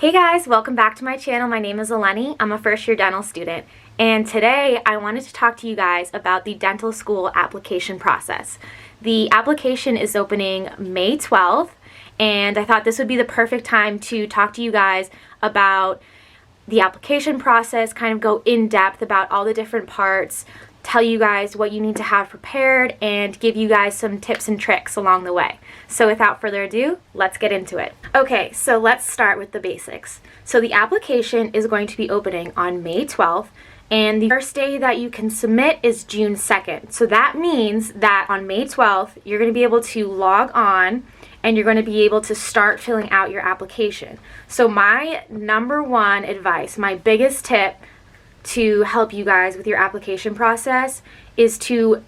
Hey guys, welcome back to my channel. My name is Eleni. I'm a first-year dental student, and today I wanted to talk to you guys about the dental school application process. The application is opening May 12th, and I thought this would be the perfect time to talk to you guys about the application process, kind of go in depth about all the different parts, tell you guys what you need to have prepared, and give you guys some tips and tricks along the way. So without further ado, let's get into it. Okay, so let's start with the basics. So the application is going to be opening on May 12th, and the first day that you can submit is June 2nd. So that means that on May 12th, you're going to be able to log on and you're going to be able to start filling out your application. So my number one advice, my biggest tip to help you guys with your application process is to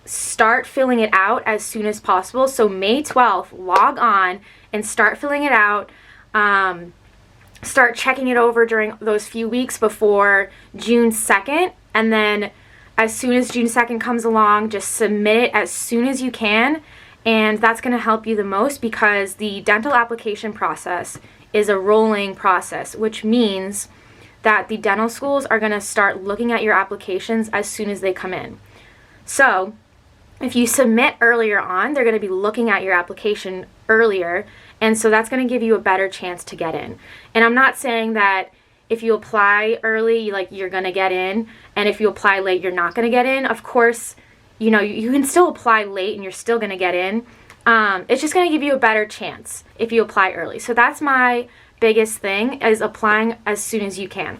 start filling it out as soon as possible. So May 12th, log on and start filling it out. Start checking it over during those few weeks before June 2nd. And then as soon as June 2nd comes along, just submit it as soon as you can. And that's going to help you the most because the dental application process is a rolling process, which means that the dental schools are going to start looking at your applications as soon as they come in. So if you submit earlier on, they're going to be looking at your application earlier, and so that's going to give you a better chance to get in. And I'm not saying that if you apply early, like, you're going to get in, and if you apply late, you're not going to get in. Of course, you know, you can still apply late and you're still going to get in. It's just going to give you a better chance if you apply early. So that's my biggest thing, is applying as soon as you can.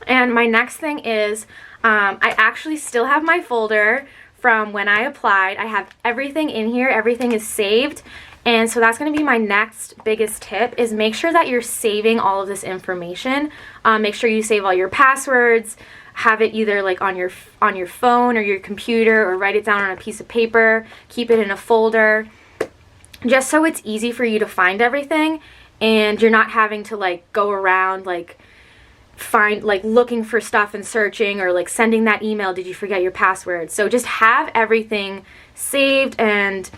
And my next thing is I actually still have my folder from when I applied. I have everything in here. Everything is saved. And so that's going to be my next biggest tip, is make sure that you're saving all of this information. Make sure you save all your passwords. Have it either like on your phone or your computer, or write it down on a piece of paper. Keep it in a folder, just so it's easy for you to find everything, and you're not having to like go around like looking for stuff and searching, or like sending that email, did you forget your password? So just have everything saved and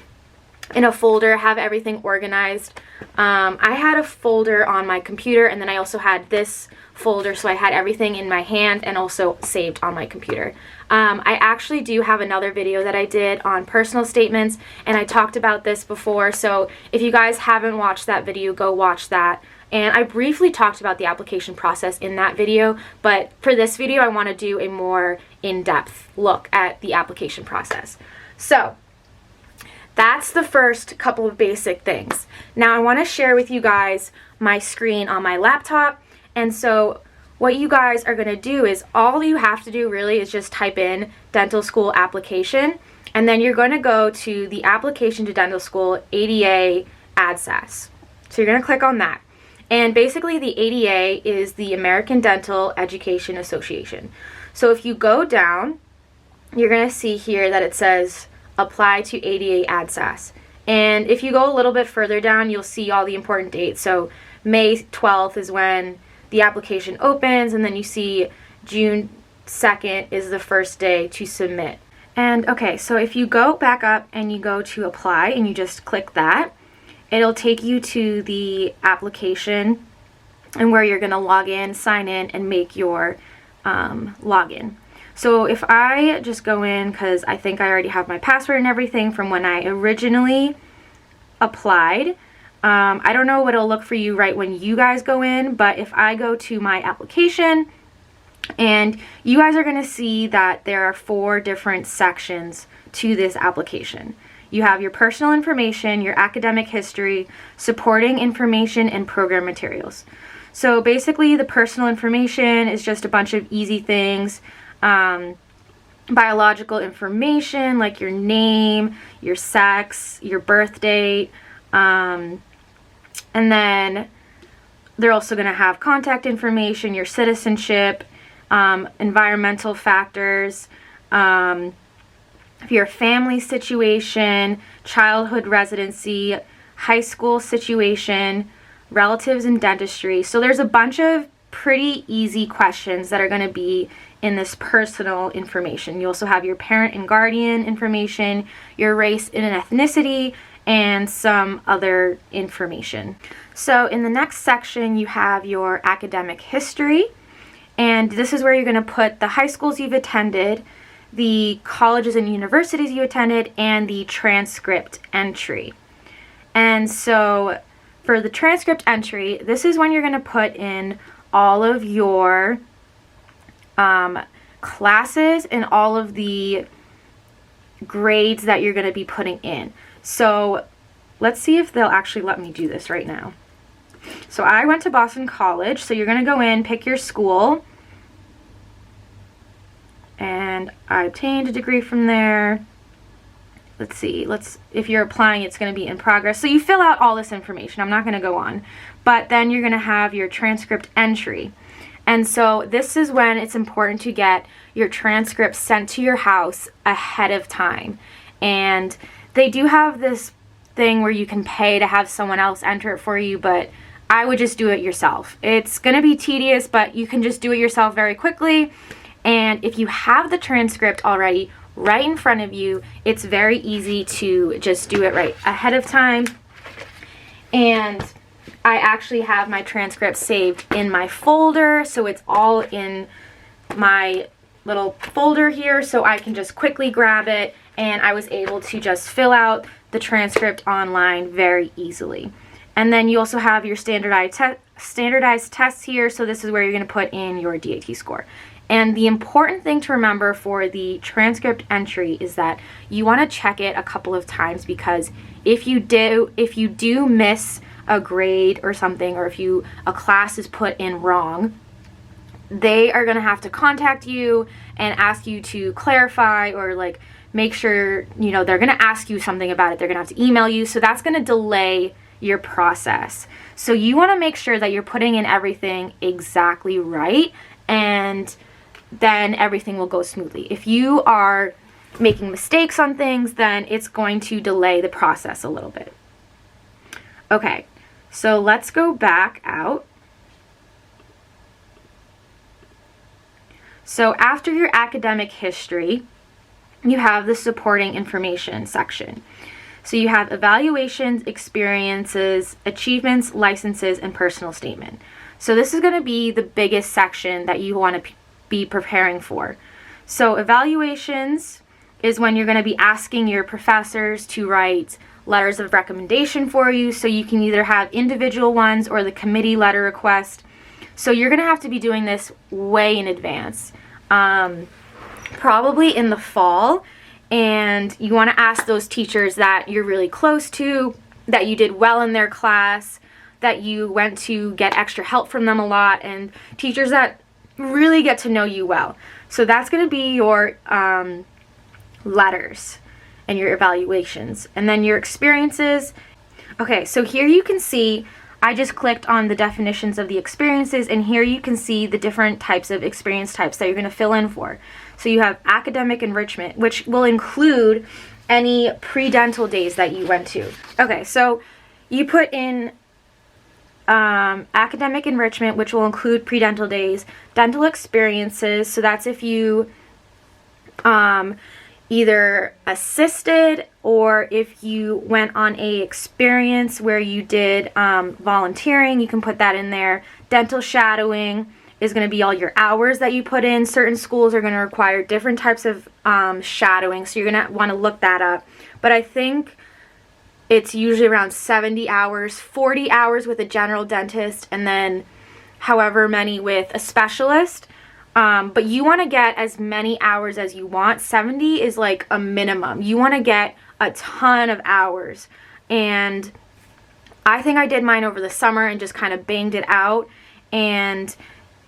in a folder, have everything organized. I had a folder on my computer, and then I also had this folder, so I had everything in my hand and also saved on my computer. I actually do have another video that I did on personal statements, and I talked about this before, so if you guys haven't watched that video, go watch that. And I briefly talked about the application process in that video, but for this video I want to do a more in-depth look at the application process. So that's the first couple of basic things. Now I want to share with you guys my screen on my laptop. And so what you guys are going to do is, all you have to do really is just type in dental school application, and then you're going to go to the application to dental school ADA ADSAS. So you're going to click on that. And basically the ADA is the American Dental Education Association. So if you go down, you're going to see here that it says apply to ADA ADSAS. And if you go a little bit further down, you'll see all the important dates. So May 12th is when the application opens, and then you see June 2nd is the first day to submit. And okay, so if you go back up and you go to apply and you just click that, it'll take you to the application and where you're going to log in, sign in, and make your login. So if I just go in, because I think I already have my password and everything from when I originally applied. I don't know what it'll look for you right when you guys go in, but if I go to my application, and you guys are going to see that there are 4 different sections to this application. You have your personal information, your academic history, supporting information, and program materials. So basically the personal information is just a bunch of easy things. Biological information like your name, your sex, your birth date, and then they're also going to have contact information, your citizenship, environmental factors, your family situation, childhood residency, high school situation, relatives in dentistry. So there's a bunch of pretty easy questions that are going to be in this personal information. You also have your parent and guardian information, your race and ethnicity, and some other information. So in the next section, you have your academic history, and this is where you're going to put the high schools you've attended, the colleges and universities you attended, and the transcript entry. And so for the transcript entry, this is when you're going to put in all of your classes and all of the grades that you're going to be putting in. So let's see if they'll actually let me do this right now. So I went to Boston College, so you're going to go in, pick your school, and I obtained a degree from there. Let's see, if you're applying, it's going to be in progress. So you fill out all this information. I'm not going to go on. But then you're going to have your transcript entry. And so this is when it's important to get your transcript sent to your house ahead of time. And they do have this thing where you can pay to have someone else enter it for you, but I would just do it yourself. It's going to be tedious, but you can just do it yourself very quickly. And if you have the transcript already right in front of you, it's very easy to just do it right ahead of time. And I actually have my transcript saved in my folder, so it's all in my little folder here, so I can just quickly grab it, and I was able to just fill out the transcript online very easily. And then you also have your standardized tests here, so this is where you're going to put in your DAT score. And the important thing to remember for the transcript entry is that you want to check it a couple of times, because if you do miss a grade or something, or if a class is put in wrong, they are going to have to contact you and ask you to clarify, or like make sure, they're going to ask you something about it. They're going to have to email you. So that's going to delay your process. So you want to make sure that you're putting in everything exactly right, and then everything will go smoothly. If you are making mistakes on things, then it's going to delay the process a little bit. Okay, so let's go back out. So after your academic history, you have the supporting information section. So you have evaluations, experiences, achievements, licenses, and personal statement. So this is going to be the biggest section that you want to be preparing for. So evaluations is when you're going to be asking your professors to write letters of recommendation for you, so you can either have individual ones or the committee letter request. So you're going to have to be doing this way in advance, probably in the fall, and you want to ask those teachers that you're really close to, that you did well in their class, that you went to get extra help from them a lot, and teachers that really get to know you well. So that's going to be your letters and your evaluations. And then your experiences. Okay, so here you can see I just clicked on the definitions of the experiences, and here you can see the different types of experience types that you're going to fill in for. So you have academic enrichment, which will include any pre-dental days that you went to. Okay, so you put in academic enrichment, which will include pre-dental days, dental experiences, so that's if you either assisted or if you went on a experience where you did volunteering, you can put that in there. Dental shadowing is going to be all your hours that you put in. Certain schools are going to require different types of shadowing, so you're going to want to look that up. But I think it's usually around 70 hours, 40 hours with a general dentist, and then however many with a specialist. But you want to get as many hours as you want. 70 is like a minimum. You want to get a ton of hours. And I think I did mine over the summer and just kind of banged it out. And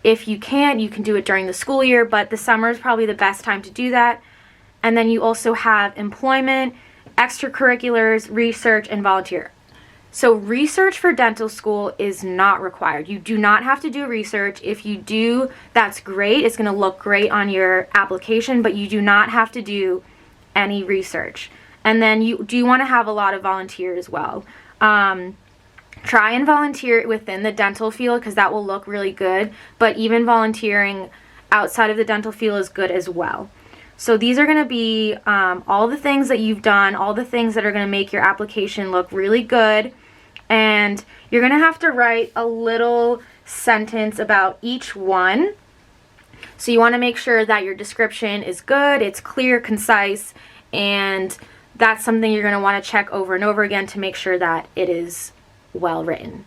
if you can do it during the school year, but the summer is probably the best time to do that. And then you also have employment, extracurriculars, research, and volunteer. So research for dental school is not required. You do not have to do research. If you do, that's great. It's going to look great on your application, but you do not have to do any research. And then you do want to have a lot of volunteer as well. Try and volunteer within the dental field because that will look really good, but even volunteering outside of the dental field is good as well. So these are going to be all the things that you've done, all the things that are going to make your application look really good. And you're going to have to write a little sentence about each one. So you want to make sure that your description is good, it's clear, concise, and that's something you're going to want to check over and over again to make sure that it is well written.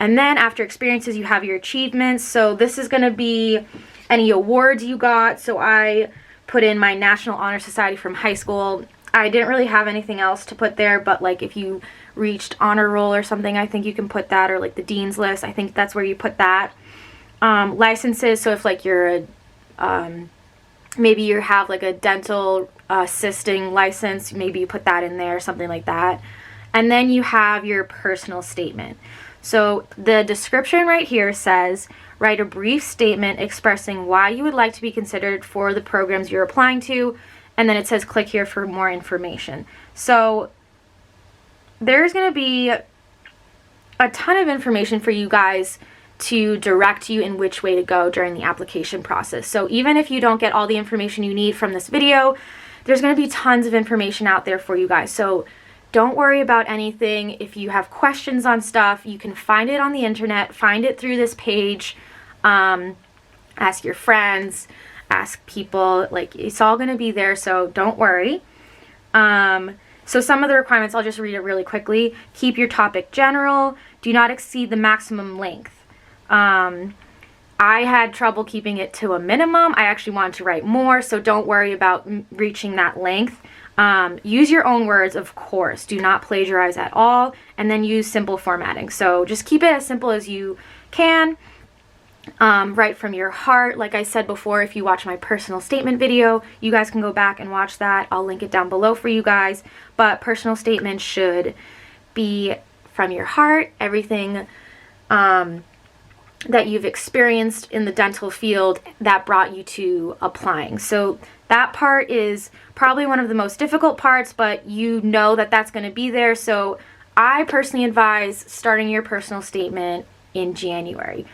And then after experiences, you have your achievements. So this is going to be any awards you got. So I put in my National Honor Society from high school. I didn't really have anything else to put there, but like if you reached honor roll or something, I think you can put that, or like the dean's list, I think that's where you put that. Licenses, so if like you're maybe you have like a dental assisting license, maybe you put that in there, something like that. And then you have your personal statement. So the description right here says, write a brief statement expressing why you would like to be considered for the programs you're applying to, and then it says click here for more information. So there's going to be a ton of information for you guys to direct you in which way to go during the application process. So even if you don't get all the information you need from this video, there's going to be tons of information out there for you guys. So don't worry about anything. If you have questions on stuff, you can find it on the internet, find it through this page, ask your friends, ask people, like it's all going to be there, so don't worry. So some of the requirements, I'll just read it really quickly. Keep your topic general. Do not exceed the maximum length. I had trouble keeping it to a minimum. I actually wanted to write more, so don't worry about reaching that length. Use your own words, of course. Do not plagiarize at all, and then use simple formatting. So just keep it as simple as you can. Write from your heart. Like I said before, if you watch my personal statement video, you guys can go back and watch that. I'll link it down below for you guys. But personal statements should be from your heart. Everything that you've experienced in the dental field that brought you to applying. So that part is probably one of the most difficult parts, but you know that that's going to be there. So I personally advise starting your personal statement in January.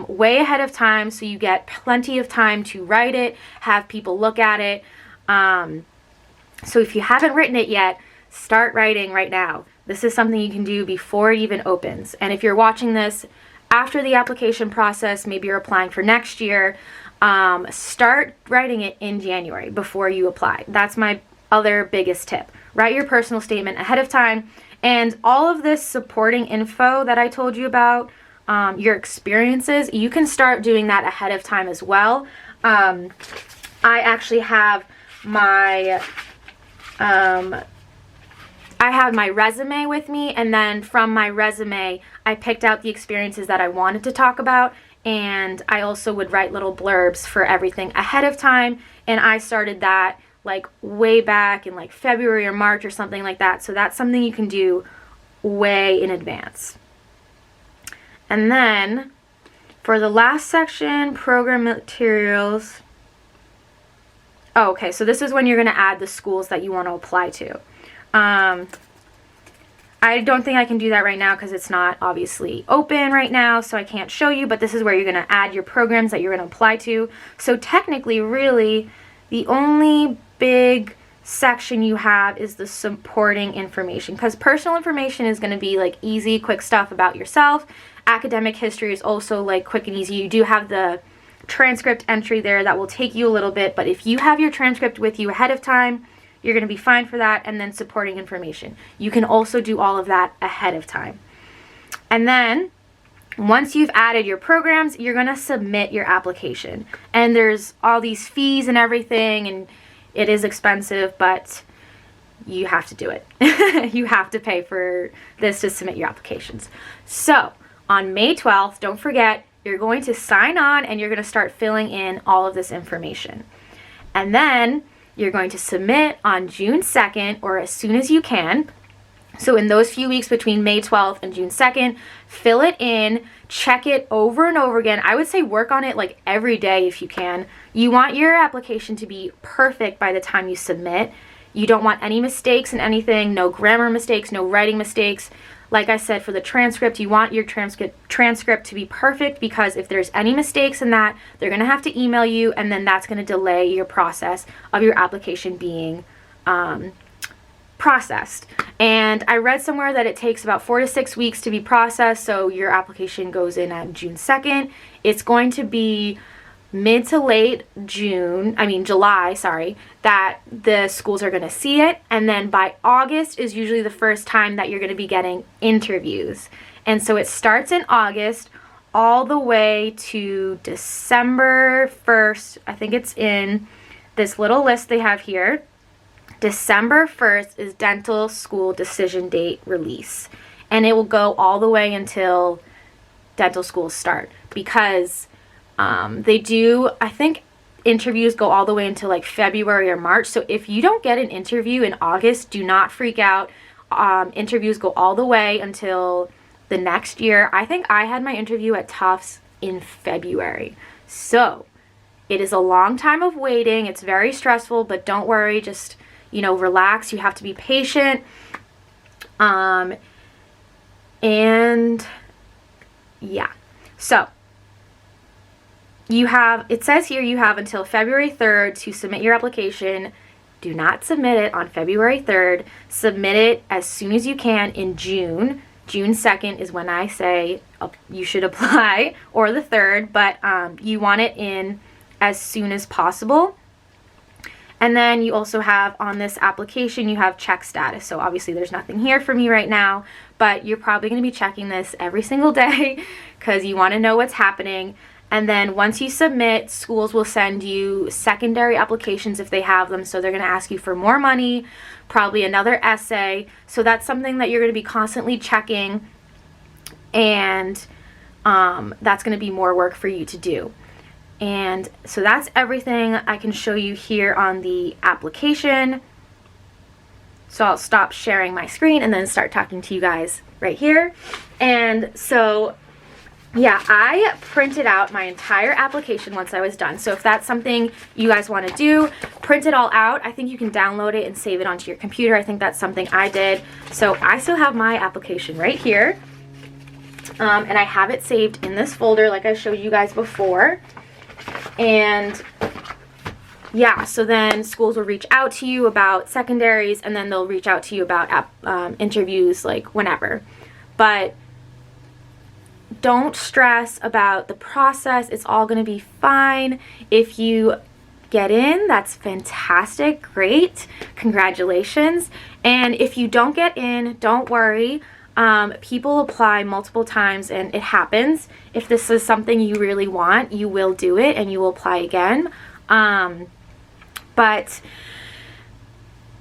Way ahead of time, so you get plenty of time to write it, have people look at it. So if you haven't written it yet, start writing right now. This is something you can do before it even opens. And if you're watching this after the application process, maybe you're applying for next year, start writing it in January before you apply. That's my other biggest tip. Write your personal statement ahead of time, and all of this supporting info that I told you about, your experiences, you can start doing that ahead of time as well. I actually have my resume with me, and then from my resume I picked out the experiences that I wanted to talk about, and I also would write little blurbs for everything ahead of time, and I started that like way back in like February or March or something like that. So that's something you can do way in advance. And then for the last section, program materials. Oh, okay, so this is when you're going to add the schools that you want to apply to. I don't think I can do that right now because it's not obviously open right now, so I can't show you, but this is where you're going to add your programs that you're going to apply to. So technically, really, the only big section you have is the supporting information, because personal information is going to be like easy, quick stuff about yourself. Academic history is also like quick and easy. You do have the transcript entry there that will take you a little bit, but if you have your transcript with you ahead of time, you're going to be fine for that. And then supporting information, you can also do all of that ahead of time. And then once you've added your programs, you're going to submit your application. And there's all these fees and everything, and it is expensive, but you have to do it. You have to pay for this to submit your applications. So on May 12th, don't forget, you're going to sign on and you're going to start filling in all of this information. And then you're going to submit on June 2nd or as soon as you can. So in those few weeks between May 12th and June 2nd, fill it in, check it over and over again. I would say work on it like every day if you can. You want your application to be perfect by the time you submit. You don't want any mistakes in anything, no grammar mistakes, no writing mistakes. like I said, for the transcript, you want your transcript to be perfect, because if there's any mistakes in that, they're going to have to email you, and then that's going to delay your process of your application being processed. And I read somewhere that it takes about 4 to 6 weeks to be processed, so your application goes in on June 2nd. It's going to be mid to late July, that the schools are going to see it, and then by August is usually the first time that you're going to be getting interviews. And so it starts in August all the way to December 1st. I think it's in this little list they have here. December 1st is dental school decision date release, and it will go all the way until dental schools start, because they do, I think interviews go all the way until like February or March. So if you don't get an interview in August, do not freak out. Interviews go all the way until the next year. I think I had my interview at Tufts in February. So it is a long time of waiting. It's very stressful, but don't worry, just, you know, relax. You have to be patient. And yeah, so it says here you have until February 3rd to submit your application. Do not submit it on February 3rd. Submit it as soon as you can in June. June 2nd is when I say you should apply, or the 3rd, but you want it in as soon as possible. And then you also have on this application, you have check status. So obviously there's nothing here for me right now, but you're probably going to be checking this every single day because you want to know what's happening. And then once you submit, schools will send you secondary applications if they have them. So they're going to ask you for more money, probably another essay. So that's something that you're going to be constantly checking, and that's going to be more work for you to do. And so that's everything I can show you here on the application. So I'll stop sharing my screen and then start talking to you guys right here. And so yeah, I printed out my entire application once I was done. So if that's something you guys want to do, print it all out. I think you can download it and save it onto your computer. I think that's something I did. So I still have my application right here. And I have it saved in this folder like I showed you guys before. And yeah, so then schools will reach out to you about secondaries, and then they'll reach out to you about interviews like whenever. But don't stress about the process. It's all going to be fine. If you get in, that's fantastic. Great. Congratulations. And if you don't get in, don't worry. People apply multiple times and it happens. If this is something you really want, you will do it and you will apply again. But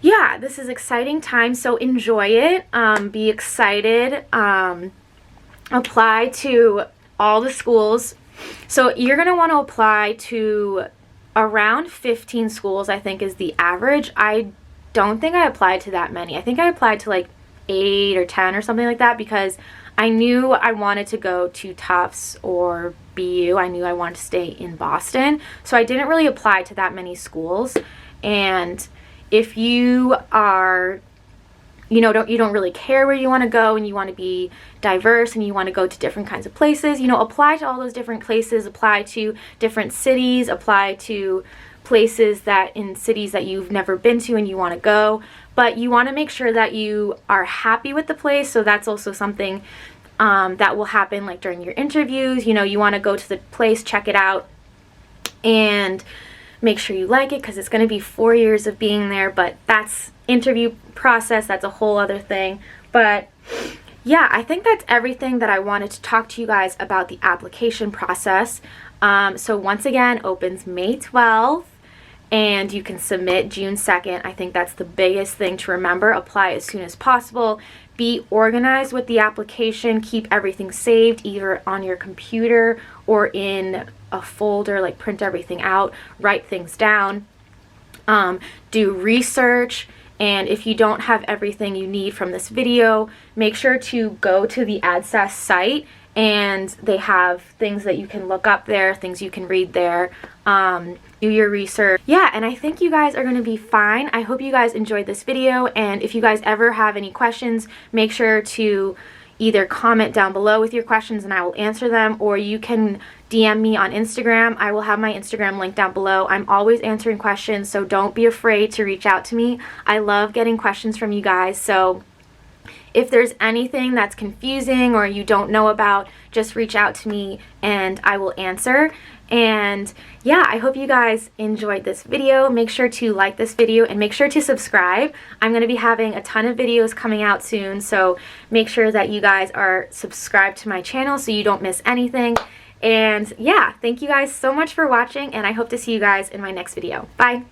yeah, this is exciting time. So enjoy it. Be excited. Apply to all the schools. So you're going to want to apply to around 15 schools, I think is the average. I don't think I applied to that many. I think I applied to like 8 or 10 or something like that, because I knew I wanted to go to Tufts or BU. I knew I wanted to stay in Boston. So I didn't really apply to that many schools. And if you are, you don't really care where you want to go, and you want to be diverse and you want to go to different kinds of places, apply to all those different places, apply to different cities, apply to places in cities that you've never been to and you want to go. But you want to make sure that you are happy with the place. So that's also something that will happen like during your interviews. You want to go to the place, check it out, and make sure you like it, because it's going to be 4 years of being there. But that's interview process. That's a whole other thing. But yeah, I think that's everything that I wanted to talk to you guys about the application process. So once again, opens May 12th. And you can submit June 2nd. I think that's the biggest thing to remember. Apply as soon as possible. Be organized with the application. Keep everything saved either on your computer or in a folder, like print everything out, write things down. Do research. And if you don't have everything you need from this video, make sure to go to the AdSAS site, and they have things that you can look up there, things you can read there. Do your research. Yeah, and I think you guys are going to be fine. I hope you guys enjoyed this video, and if you guys ever have any questions, make sure to, either comment down below with your questions and I will answer them, or you can DM me on Instagram. I will have my Instagram link down below. I'm always answering questions, so don't be afraid to reach out to me. I love getting questions from you guys, so if there's anything that's confusing or you don't know about, just reach out to me and I will answer. And yeah, I hope you guys enjoyed this video. Make sure to like this video and make sure to subscribe. I'm going to be having a ton of videos coming out soon, so make sure that you guys are subscribed to my channel so you don't miss anything. And yeah, thank you guys so much for watching, and I hope to see you guys in my next video. Bye!